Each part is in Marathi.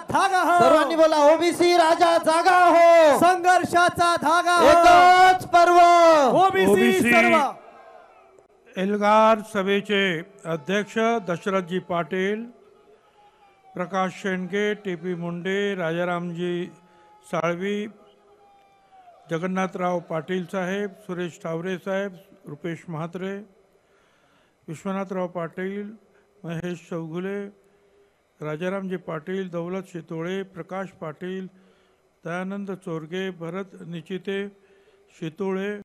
धागा हो. सर्वांनी बोला ओबीसी राजा जागा हो. संघर्षाचा धागा हो. एकच पर्व. ओबीसी सर्व. एल्गार सभेचे अध्यक्ष दशरथजी पाटील, प्रकाश शेंडके, टीपी मुंडे, राजारामजी साळवी, जगन्नाथराव पाटील साहेब, सुरेश टावरे साहेब, रुपेश म्हात्रे, विश्वनाथराव पाटील, महेश चौगुले, राजारामजी पाटील, दौलत शितोळे, प्रकाश पाटील, दयानंद चोरगे, भरत निचिते, शितोळे,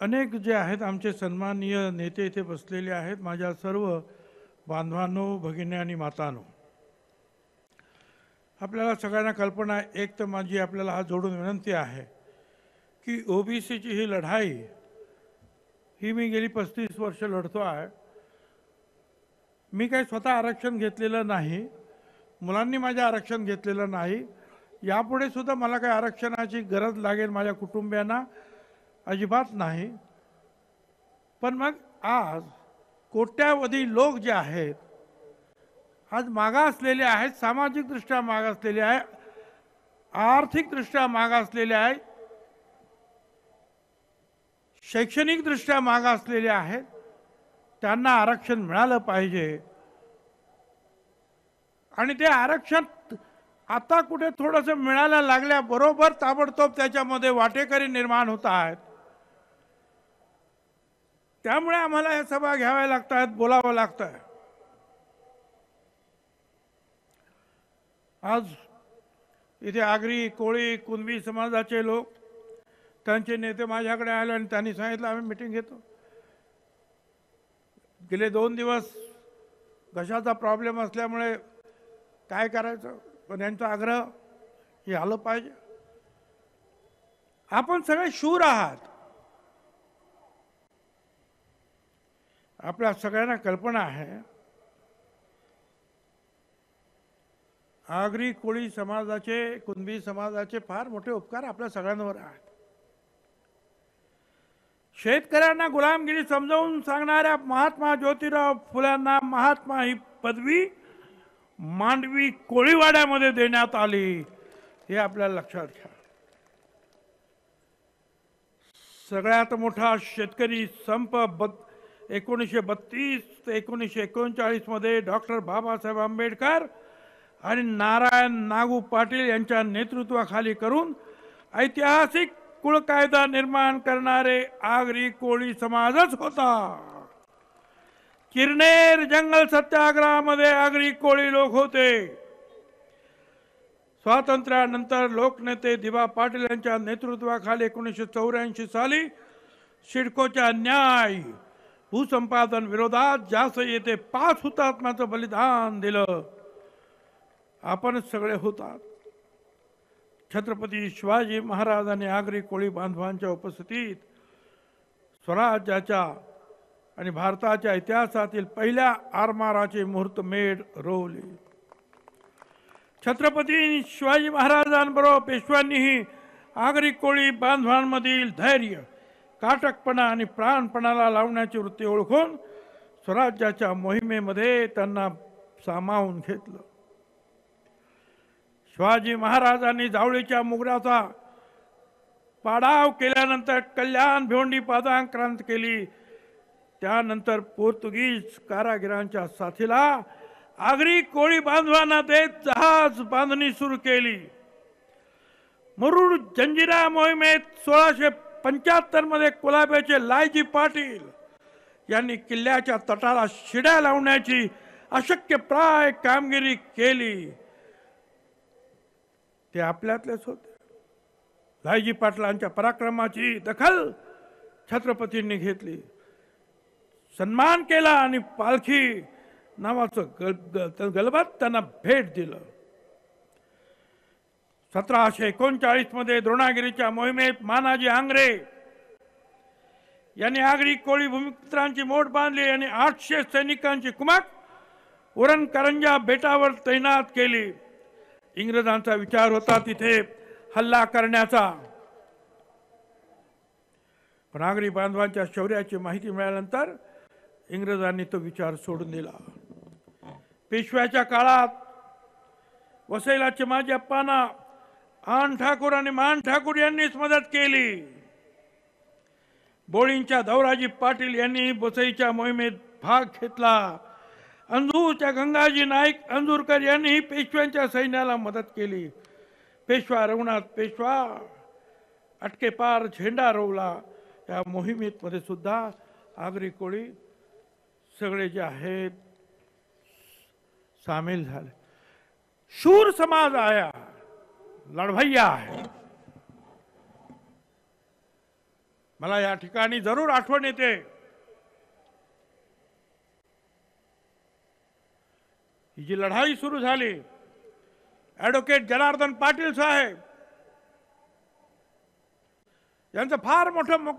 अनेक जे आहेत आमचे सन्माननीय नेते इथे बसलेले आहेत. माझ्या सर्व बांधवांनो, भगिनी आणि मातांनो, आपल्याला सगळ्यांना कल्पना आहे, एक तर माझी आपल्याला हात जोडून विनंती आहे की ओबीसीची ही लढाई ही मी गेली 35 वर्ष लढतो आहे. मी काही स्वतः आरक्षण घेतलेलं नाही, मुलांनी माझ्या आरक्षण घेतलेलं नाही, यापुढे सुद्धा मला काही आरक्षणाची गरज लागेल माझ्या कुटुंबियांना अजिबात नाही. पण मग आज कोट्यावधी लोक जे आहेत आज मागासलेले आहेत, सामाजिकदृष्ट्या मागासलेले आहे, आर्थिकदृष्ट्या मागासलेले आहे, शैक्षणिकदृष्ट्या मागासलेले आहेत, त्यांना आरक्षण मिळालं पाहिजे. आणि ते आरक्षण आता कुठे थोडंसं मिळायला लागल्याबरोबर ताबडतोब त्याच्यामध्ये वाटेकरी निर्माण होत आहेत. त्यामुळे आम्हाला या सभा घ्याव्या लागतात, बोलावं लागतं. आज इथे आगरी, कोळी, कुणबी समाजाचे लोक, त्यांचे नेते माझ्याकडे आले आणि त्यांनी सांगितलं आम्ही मिटिंग घेतो. गेले 2 दिवस घशाचा प्रॉब्लेम असल्यामुळे काय करायचं, पण यांचा आग्रह हे आलं पाहिजे. आपण सगळे शूर आहात. आपल्या सगळ्यांना कल्पना आहे आगरी, कोळी समाजाचे, कुणबी समाजाचे फार मोठे उपकार आपल्या सगळ्यांवर आहेत. शेतकऱ्यांना गुलामगिरी समजावून सांगणाऱ्या महात्मा ज्योतिराव फुल्यांना महात्मा ही पदवी मांडवी कोळीवाड्यामध्ये देण्यात आली, हे आपल्याला लक्षात घ्या. सगळ्यात मोठा शेतकरी संप 1932 ते 1939 मध्ये डॉक्टर बाबासाहेब आंबेडकर आणि नारायण नागू पाटील यांच्या नेतृत्वाखाली करून ऐतिहासिक कुळ कायदा निर्माण करणारे आगरी कोळी समाजच होता. किरनेर जंगल सत्याग्रहामध्ये आगरी कोळी लोक होते. स्वातंत्र्यानंतर लोकनेते दिबा पाटील यांच्या नेतृत्वाखाली 1984 साली सिडकोच्या न्याय भूसंपादन विरोधात जास्त येथे 5 हुतात्म्याचं बलिदान दिलं. आपण सगळे होतात. छत्रपती शिवाजी महाराजांनी आगरी कोळी बांधवांच्या उपस्थितीत स्वराज्याच्या आणि भारताच्या इतिहासातील पहिल्या आरमाराची मुहूर्तमेढ रोवली. छत्रपती शिवाजी महाराजांबरोबर पेशव्यांनीही आगरी कोळी बांधवांमधील धैर्य, काटकपणा आणि प्राणपणाला लावण्याची वृत्ती ओळखून स्वराज्याच्या मोहिमेमध्ये त्यांना सामावून घेतलं. शिवाजी महाराजांनी जावळीच्या मुगडाचा पाडाव केल्यानंतर कल्याण भिवंडी पादाक्रांत केली. त्यानंतर पोर्तुगीज कारागिरांच्या साथीला आगरी कोळी बांधवांना देत जहाज बांधणी सुरू केली. मुरुड जंजिरा मोहिमेत 1675 मध्ये कोलाब्याचे लायजी पाटील यांनी किल्ल्याच्या तटाला शिड्या लावण्याची अशक्यप्राय कामगिरी केली. ते आपल्यातलेच होते. लायजी पाटलांच्या पराक्रमाची दखल छत्रपतींनी घेतली, सन्मान केला आणि पालखी नावाचं गलबत त्यांना भेट दिलं. 1739 मध्ये द्रोणागिरीच्या मोहिमेत मानाजी आंग्रे यांनी आगरी कोळी भूमिपुत्रांची मोठ बांधली आणि 800 सैनिकांची कुमक उरण करंजा बेटावर तैनात केली. इंग्रजांचा विचार होता तिथे हल्ला करण्याचा, पण आगरी बांधवांच्या शौर्याची माहिती मिळाल्यानंतर इंग्रजांनी तो विचार सोडून दिला. पेशव्याच्या काळात वसईला चिमाजी अप्पांना आन ठाकूर आणि मान ठाकूर यांनीच मदत केली. बोळींच्या दौराजी पाटील यांनी वसईच्या मोहिमेत भाग घेतला. अंजूरच्या गंगाजी नाईक अंजूरकर यांनी पेशव्यांच्या सैन्याला मदत केली. पेशवा रघुनाथ पेशवा अटकेपार झेंडा रोवला. या मोहिमेत मध्ये सुद्धा आगरी कोळी सगळे जे आहेत सामील झाले. शूर समाज आया, लढवय्या आहे. मला या ठिकाणी जरूर आठवण येते ही जी लढाई सुरू झाली, ॲडव्होकेट जनार्दन पाटील साहेब यांचं फार मोठं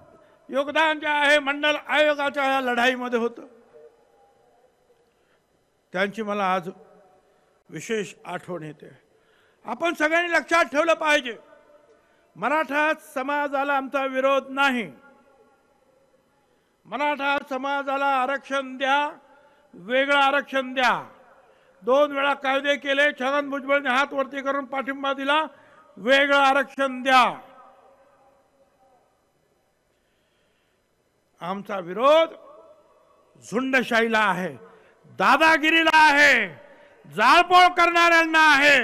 योगदान जे आहे मंडल आयोगाच्या या लढाईमध्ये होतं. त्यांची मला आज विशेष आठवण येते. आपण सगळ्यांनी लक्षात ठेवलं पाहिजे, मराठा समाजाला आमचा विरोध नाही. मराठा समाजाला आरक्षण द्या, वेगळं आरक्षण द्या. 2 वेळा कायदे केले, छगन भुजबळने हात वरती करून पाठिंबा दिला, वेगळं आरक्षण द्या. आमचा विरोध झुंडशाहीला आहे, दादागिरीला आहे, जाळपोळ करणाऱ्यांना आहे.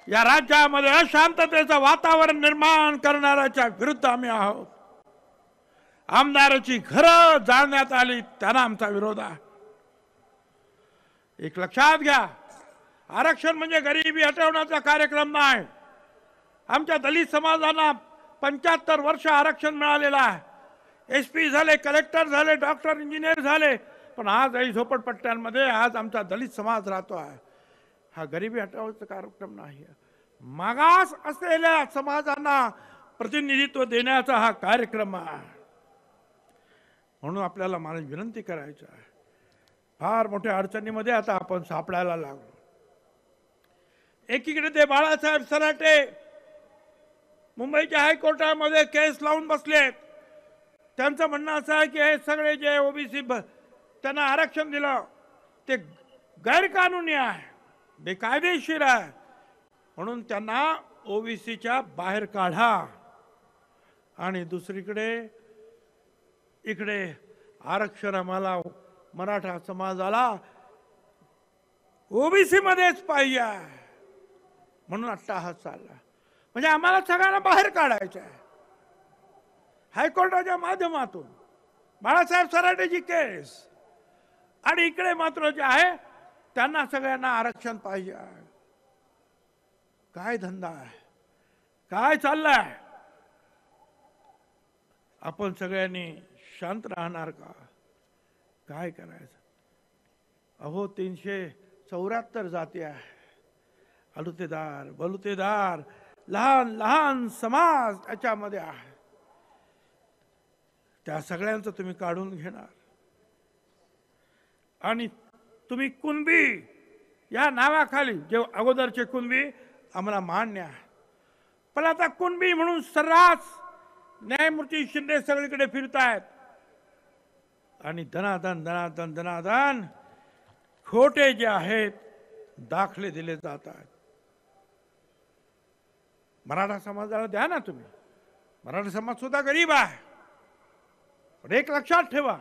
या राज्यामध्ये अशांततेचं वातावरण निर्माण करणाऱ्याच्या विरुद्ध आम्ही आहोत. आमदाराची घरं जाळण्यात आली, त्यांना आमचा विरोध आहे. एक लक्षात घ्या, आरक्षण म्हणजे गरिबी हटवण्याचा कार्यक्रम नाही. आमच्या दलित समाजाला 75 वर्ष आरक्षण मिळालेलं आहे. SP झाले, कलेक्टर झाले, डॉक्टर, इंजिनियर झाले, पण आजही झोपडपट्ट्यांमध्ये आज आमचा दलित समाज राहतो आहे. हा गरिबी हटवण्याचा कार्यक्रम नाही, मागास असलेल्या समाजांना प्रतिनिधित्व देण्याचा हा कार्यक्रम आहे. म्हणून आपल्याला मला विनंती करायची आहे, फार मोठ्या अडचणीमध्ये आता आपण सापडायला लागलो. एकीकडे ते बाळासाहेब सराटे मुंबईच्या हायकोर्टामध्ये केस लावून बसलेत. त्यांचं म्हणणं असं आहे की हे सगळे जे ओबीसी त्यांना आरक्षण दिलं ते गैरकानूनी आहे, बेकायदेशीर आहे, म्हणून त्यांना ओबीसीच्या बाहेर काढा. आणि दुसरीकडे इकडे आरक्षण आम्हाला मराठा समाजाला ओबीसी मध्येच पाहिजे म्हणून अट्टाहास चालला. म्हणजे आम्हाला सगळ्यांना बाहेर काढायचं आहे. हायकोर्टाच्या माध्यमातून बाळासाहेब सराटेची केस, आणि इकडे मात्र जे आहे त्यांना सगळ्यांना आरक्षण पाहिजे. काय धंदा आहे, काय चाललाय? आपण सगळ्यांनी शांत राहणार का? काय करायचं? अहो 374 जाती आहे, अलुतेदार बलुतेदार लहान लहान समाज याच्यामध्ये आहे. त्या सगळ्यांचं तुम्ही काढून घेणार आणि तुम्ही कुणबी या नावाखाली, जे अगोदरचे कुणबी आम्हाला मान्य आहे, पण आता कुणबी म्हणून सर्रास न्यायमूर्ती शिंदे सगळीकडे फिरतायत आणि धनाधन धनाधन धनाधन खोटे जे आहेत दाखले दिले जात आहेत. मराठा समाजाला द्या ना तुम्ही, मराठा समाज सुद्धा गरीब आहे. पण एक लक्षात ठेवा,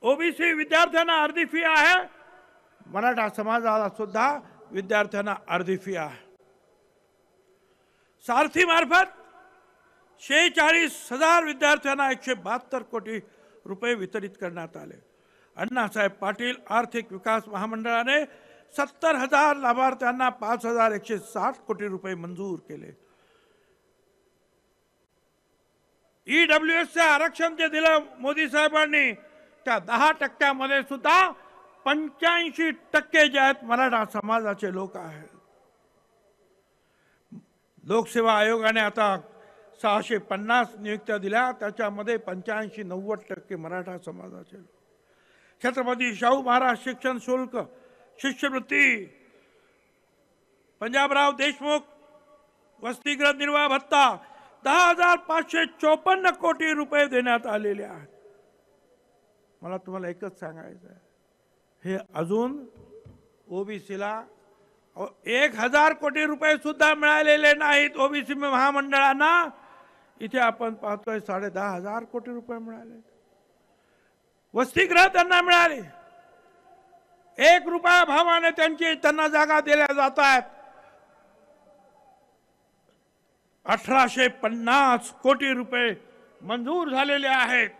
ओबीसी विद्यार्थ्यांना अर्धी फी आहे, मराठा समाजाला सुद्धा विद्यार्थ्यांना अर्धी फी आहे. सारथी मार्फत 46,000 विद्यार्थ्यांना 172 कोटी रुपये वितरित करण्यात आले. अण्णासाहेब पाटील आर्थिक विकास महामंडळाने 70,000 लाभार्थ्यांना 5,160 कोटी रुपये मंजूर केले. EWSचे आरक्षण जे दिलं मोदी साहेबांनी, त्या 10% सुद्धा 85% जे आहेत मराठा समाजाचे लोक आहेत. लोकसेवा आयोगाने आता 650 नियुक्त्या दिल्या, त्याच्यामध्ये 85-90% मराठा समाजाचे लोक. छत्रपती शाहू महाराज शिक्षण शुल्क, शिष्यवृत्ती, पंजाबराव देशमुख वसतिगृह निर्वाह भत्ता 10,554 कोटी रुपये देण्यात आलेले आहेत. मला तुम्हाला एकच सांगायचं आहे, हे अजून ओबीसीला 1000 कोटी रुपये सुद्धा मिळालेले नाहीत ओबीसी महामंडळांना. इथे आपण पाहतोय 10,500 कोटी रुपये मिळाले. वसतिगृह त्यांना मिळाले. 1 रुपया भावाने त्यांना जागा दिल्या जात आहेत. 1850 कोटी रुपये मंजूर झालेले आहेत.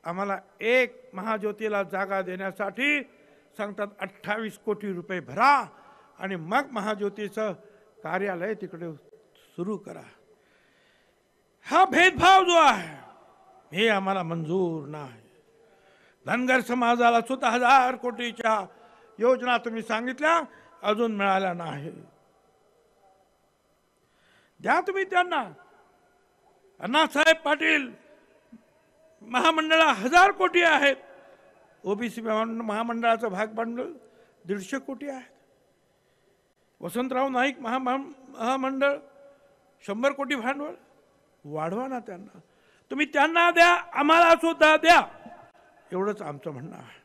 आम्हाला एक महाज्योतीला जागा देण्यासाठी सांगतात 28 कोटी रुपये भरा आणि मग महाज्योतीचं कार्यालय तिकडे सुरू करा. हा भेदभाव जो आहे हे आम्हाला मंजूर नाही. धनगर समाजाला सुद्धा 1000 कोटीच्या योजना तुम्ही सांगितल्या, अजून मिळाल्या नाही. द्या तुम्ही त्यांना. अण्णासाहेब पाटील महामंडळा 1000 कोटी आहेत. ओबीसी महामंडळाचं भाग भांडवल 150 कोटी आहेत. वसंतराव नाईक महामंडळ 100 कोटी भांडवल. वाढवा ना त्यांना. तुम्ही त्यांना द्या, आम्हाला सुद्धा द्या, एवढंच आमचं म्हणणं आहे.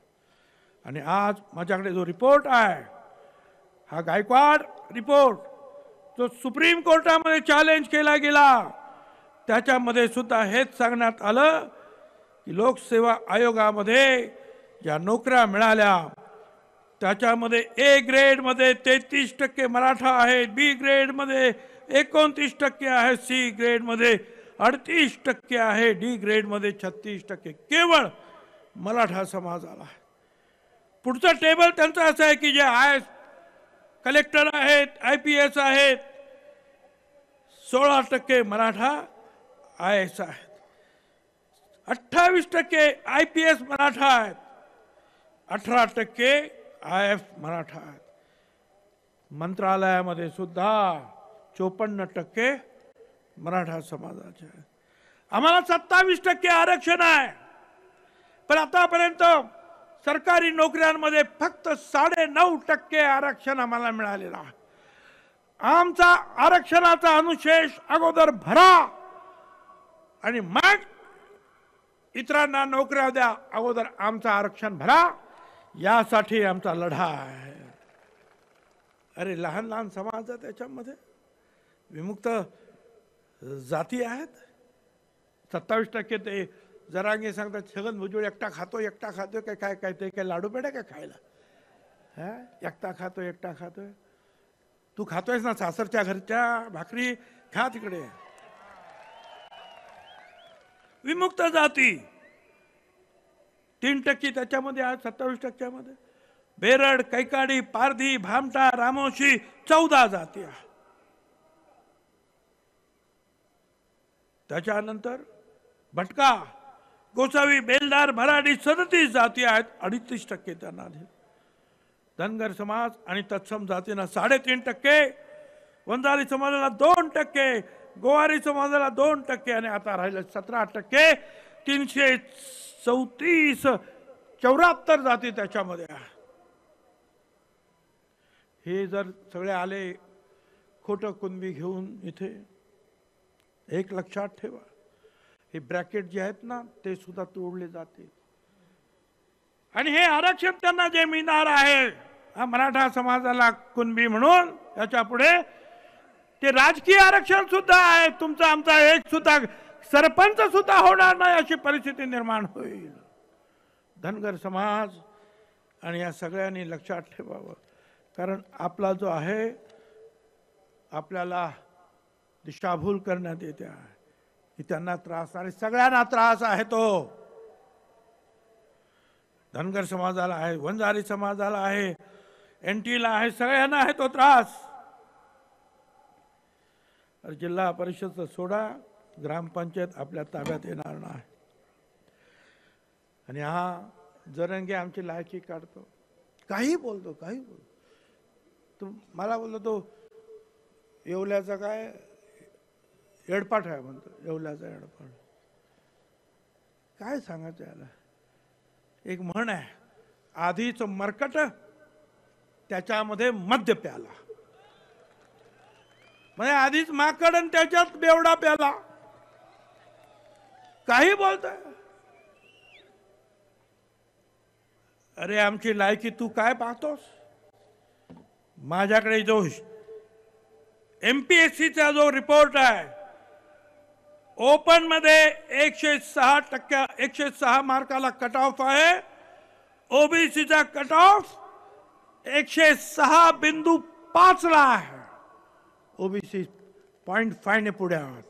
आणि आज माझ्याकडे जो रिपोर्ट आहे हा गायकवाड रिपोर्ट जो सुप्रीम कोर्टामध्ये चॅलेंज केला गेला, त्याच्यामध्ये सुद्धा हेच सांगण्यात आलं की लोकसेवा आयोगामध्ये ज्या नोकऱ्या मिळाल्या त्याच्यामध्ये ए ग्रेडमध्ये 33% मराठा आहेत, बी ग्रेडमध्ये 29% आहे, सी ग्रेडमध्ये 38% आहे, डी ग्रेडमध्ये 36% केवळ मराठा समाजाला आहे. पुढचं टेबल त्यांचं असं आहे की जे कलेक्टर आहेत, IPS आहेत, 16% मराठा IAS आहेत, 28% IPS मराठा आहेत, 18% IF मराठा आहेत. मंत्रालयामध्ये सुद्धा 54% मराठा समाजाचे आहेत. आम्हाला 27% आरक्षण आहे. पण आतापर्यंत सरकारी नोकऱ्यांमध्ये फक्त 9.5% आरक्षण आम्हाला मिळालेलं आहे. आमचा आरक्षणाचा अनुशेष अगोदर भरा आणि मग इतरांना नोकऱ्या द्या. अगोदर आमचं आरक्षण भरा, यासाठी आमचा लढा आहे. अरे लहान लहान समाज आहे, त्याच्यामध्ये विमुक्त जाती आहेत. 27% ते जरांगे सांगतात छगन भुजबळ एकटा खातोय काय काय ते काय लाडू पेढे काय खायला. एकटा खातोय. तू खातोयस ना सासरच्या घरच्या भाकरी, खा तिकडे. विमुक्त जाती 3% त्याच्यामध्ये आहे. 27% मध्ये बेरड, कैकाडी, पारधी, भामटा, रामोशी 14 जाती आहे. त्याच्यानंतर भटका, गोसावी, बेलदार, मराठी 37 जाती आहेत. 38% त्यांना दिले. धनगर समाज आणि तत्सम जातींना 3.5%, वंजारी समाजाला 2%, गोवारी समाजाला 2% आणि आता राहिले 17%. 334 जाती त्याच्यामध्ये आहे. हे जर सगळे आले खोटं कुणबी घेऊन इथे, एक लक्षात ठेवा, हे ब्रॅकेट जे आहेत ना ते सुद्धा तोडले जाते. आणि हे आरक्षण त्यांना जे मिळणार आहे मराठा समाजाला कुणबी म्हणून, याच्या पुढे ते राजकीय आरक्षण सुद्धा आहे. तुमचा आमचा एक सुद्धा सरपंच सुद्धा होणार नाही अशी परिस्थिती निर्माण होईल. धनगर समाज आणि या सगळ्यांनी लक्षात ठेवावं. कारण आपला जो आहे, आपल्याला दिशाभूल करण्यात येते आहे की त्यांना त्रास, आणि सगळ्यांना त्रास आहे. तो धनगर समाजाला आहे, वंजारी समाजाला आहे, NTला आहे, सगळ्यांना आहे तो त्रास. जिल्हा परिषद सोडा, ग्रामपंचायत आपल्या ताब्यात येणार नाही. आणि हा जरंगे आमची लायकी काढतो, काही बोलतो. तो मला बोलतो तो येवल्याचा काय येडपाट आहे म्हणतो. येवल्याचा येडपाट काय सांगायचं याला. एक म्हण आहे, आधीच मरकट त्याच्यामध्ये मद्य प्याला. म्हणजे आधीच माकड आणि त्याच्यात बेवडा प्याला. काही बोलतोय. अरे आमची लायकी तू काय पाहतोस? माझ्याकडे जो MPSCचा जो रिपोर्ट आहे, ओपन मध्ये 106 मार्काला कट ऑफ आहे. ओबीसीचा कट ऑफ 106.5 ला आहे. ओबीसी 0.5 ने पुढे आहोत.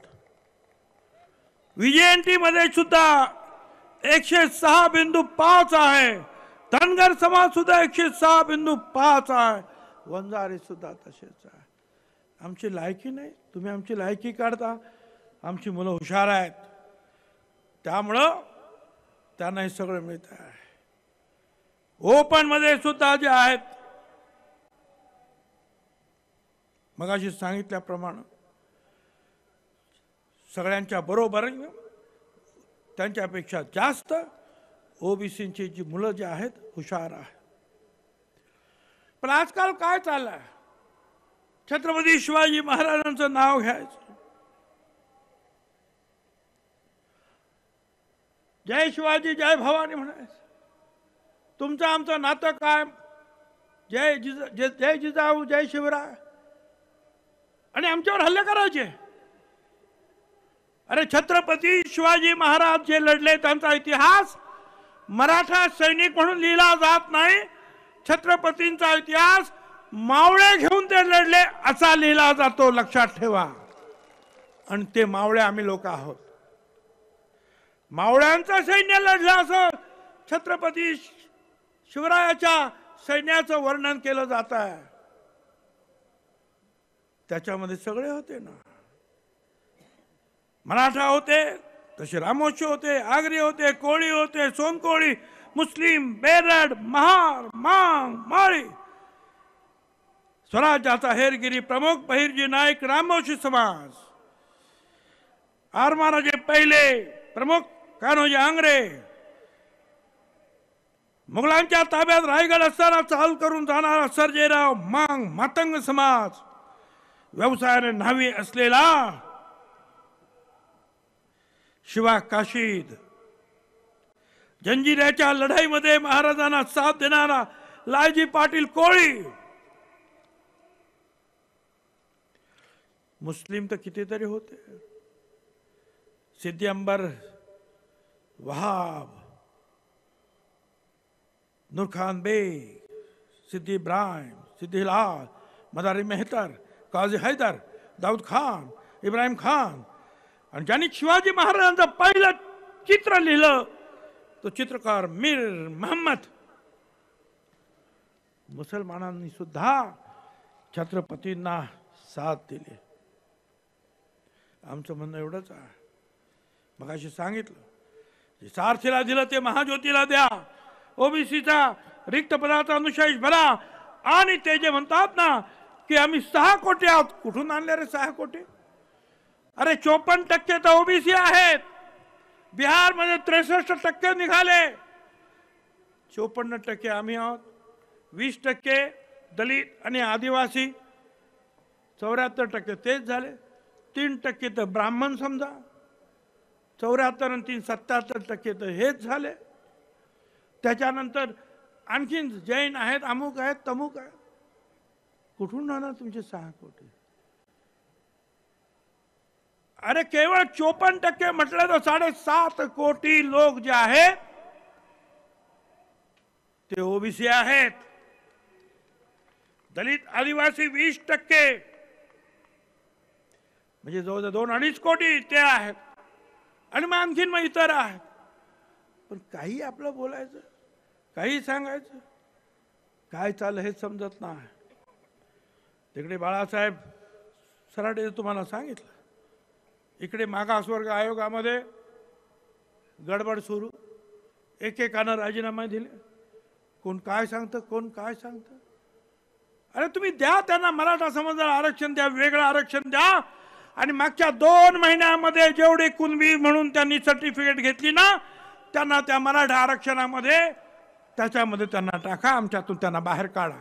VJNT मध्ये सुद्धा 106.5 आहे. धनगर समाज सुद्धा 106.5 आहे. वंजारी सुद्धा तसेच आहे. आमची लायकी नाही, तुम्ही आमची लायकी काढता. आमची मुलं हुशार आहेत, त्यामुळं त्यांना हे सगळं मिळत आहे. ओपन मध्ये सुद्धा जे आहेत, मगाशी सांगितल्याप्रमाणे सगळ्यांच्या बरोबर त्यांच्यापेक्षा जास्त ओबीसीची जी मुलं जे आहेत हुशार आहेत. पण आजकाल काय चाललंय? छत्रपती शिवाजी महाराजांचं नाव घ्यायचं, जय शिवाजी जय भवानी म्हणायचं. तुमचं आमचं नातं काय? जय जिजाऊ जय शिवराय, आणि आमच्यावर हल्ले करायचे. अरे छत्रपती शिवाजी महाराज जे लढले त्यांचा इतिहास मराठा सैनिक म्हणून लिहिला जात नाही. छत्रपतींचा इतिहास मावळे घेऊन ते लढले असा लिहिला जातो, लक्षात ठेवा. आणि ते मावळे आम्ही लोक आहोत. मावळ्यांचं सैन्य लढलं असं छत्रपती शिवरायाच्या सैन्याचं वर्णन केलं जात आहे. त्याच्यामध्ये सगळे होते ना. मराठा होते, तसे रामोशी होते, आगरी होते, कोळी होते, सोनकोळी, मुस्लिम, बेरड, महार, मांग, माळी. स्वराज्याचा हेरगिरी प्रमुख बहिर्जी नाईक रामोशी समाज. आरमाराचे पहिले प्रमुख कान्होजी आंग्रे. मुघलांच्या ताब्यात रायगड असताना चाल करून जाणारा सर्जेराव मांग मातंग समाज. व्यवसायाने न्हावी असलेला शिवा काशीद. जंजिऱ्याच्या लढाईमध्ये महाराजांना साथ देणारा लालजी पाटील कोळी. मुस्लिम तर कितीतरी होते. सिद्दी अंबर वहाब, नूरखान बेग, सिद्दी इब्राहिम, सिद्दी लाल, मदारी मेहतर, काजी हैदर, दाऊद खान, इब्राहिम खान. आणि ज्यांनी शिवाजी महाराजांचं पहिलं चित्र लिहिलं तो चित्रकार मीर मोहम्मद. मुसलमानांनी सुद्धा छत्रपतींना साथ दिली. आमचं म्हणणं एवढंच आहे, मगाशी सांगितलं, जे सारथीला दिलं ते महाज्योतीला द्या. ओबीसीचा रिक्त पदाचा अनुशेष भरा. आणि ते जे म्हणतात ना की आम्ही 6 कोटी आहोत, कुठून आणले रे 6 कोटी? अरे 54% तर ओबीसी आहेत. बिहारमध्ये 63% निघाले. 54% आम्ही आहोत. 20% दलित आणि आदिवासी, 74% तेच झाले. 3% तर ब्राह्मण समजा, 74 आणि 3 77% तर हेच झाले. त्याच्यानंतर आणखीन जैन आहेत, अमुक आहेत, तमुक आहेत. कुठून राहणार तुमचे 6 कोटी? अरे केवळ 54% म्हटलं तर 7.5 कोटी लोक जे आहेत ते ओबीसी आहेत. दलित आदिवासी 20%, म्हणजे जवळजवळ 2-2.5 कोटी ते आहेत. आणि मग आणखीन मग इतर आहेत. पण काही आपलं बोलायचं, काही सांगायचं, काय चाललं हे समजत नाही. तिकडे बाळासाहेब सराडे तुम्हाला सांगितलं, इकडे मागासवर्ग आयोगामध्ये गडबड सुरू. एकेकानं राजीनामा दिले. कोण काय सांगतं, कोण काय सांगतं. अरे तुम्ही द्या त्यांना, मराठा समाजाला आरक्षण द्या, वेगळं आरक्षण द्या. आणि मागच्या 2 महिन्यामध्ये जेवढे कुणबी म्हणून त्यांनी सर्टिफिकेट घेतली ना, त्यांना त्या मराठा आरक्षणामध्ये त्याच्यामध्ये त्यांना टाका. आमच्यातून त्यांना बाहेर काढा.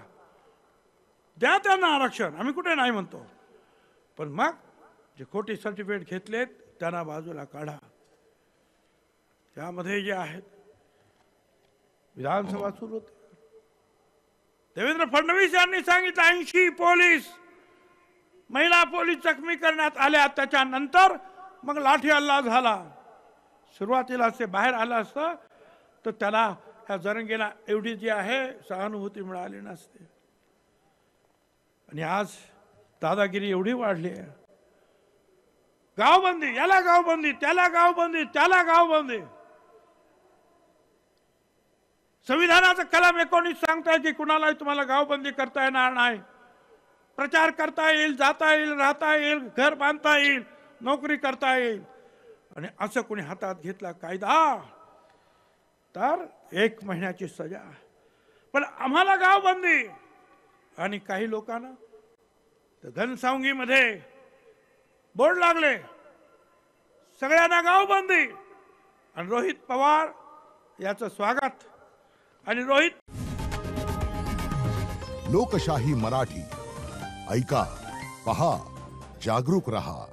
द्या त्यांना आरक्षण, आम्ही कुठे नाही म्हणतो. पण मग जे खोटी सर्टिफिकेट घेतलेत त्यांना बाजूला काढा. त्यामध्ये जे आहेत विधानसभा सुरू होते, देवेंद्र फडणवीस यांनी सांगितलं 80 पोलीस महिला पोलीस जखमी करण्यात आल्या, त्याच्यानंतर मग लाठी हल्ला झाला. सुरुवातीला असे बाहेर आलं असतं तर त्याला ह्या जरंगेला एवढी जी आहे सहानुभूती मिळाली नसते. आणि आज दादागिरी एवढी वाढली आहे. गावबंदी, याला गावबंदी, त्याला गावबंदी, त्याला गावबंदी. संविधानाचा कलम 19 सांगताय की कुणालाही तुम्हाला गावबंदी करता येणार नाही. प्रचार करता येईल, जाता येईल, राहता येईल, घर बांधता येईल, नोकरी करता येईल. आणि असं कोणी हातात घेतला कायदा तर 1 महिन्याची सजा. पण आम्हाला गावबंदी. आणि काही लोकांना तर घनसावंगीमध्ये बोर्ड लागले, सगळ्यांना गावबंदी. आणि रोहित पवार याचं स्वागत. आणि रोहित लोकशाही मराठी ऐका, पहा, जागरूक रहा.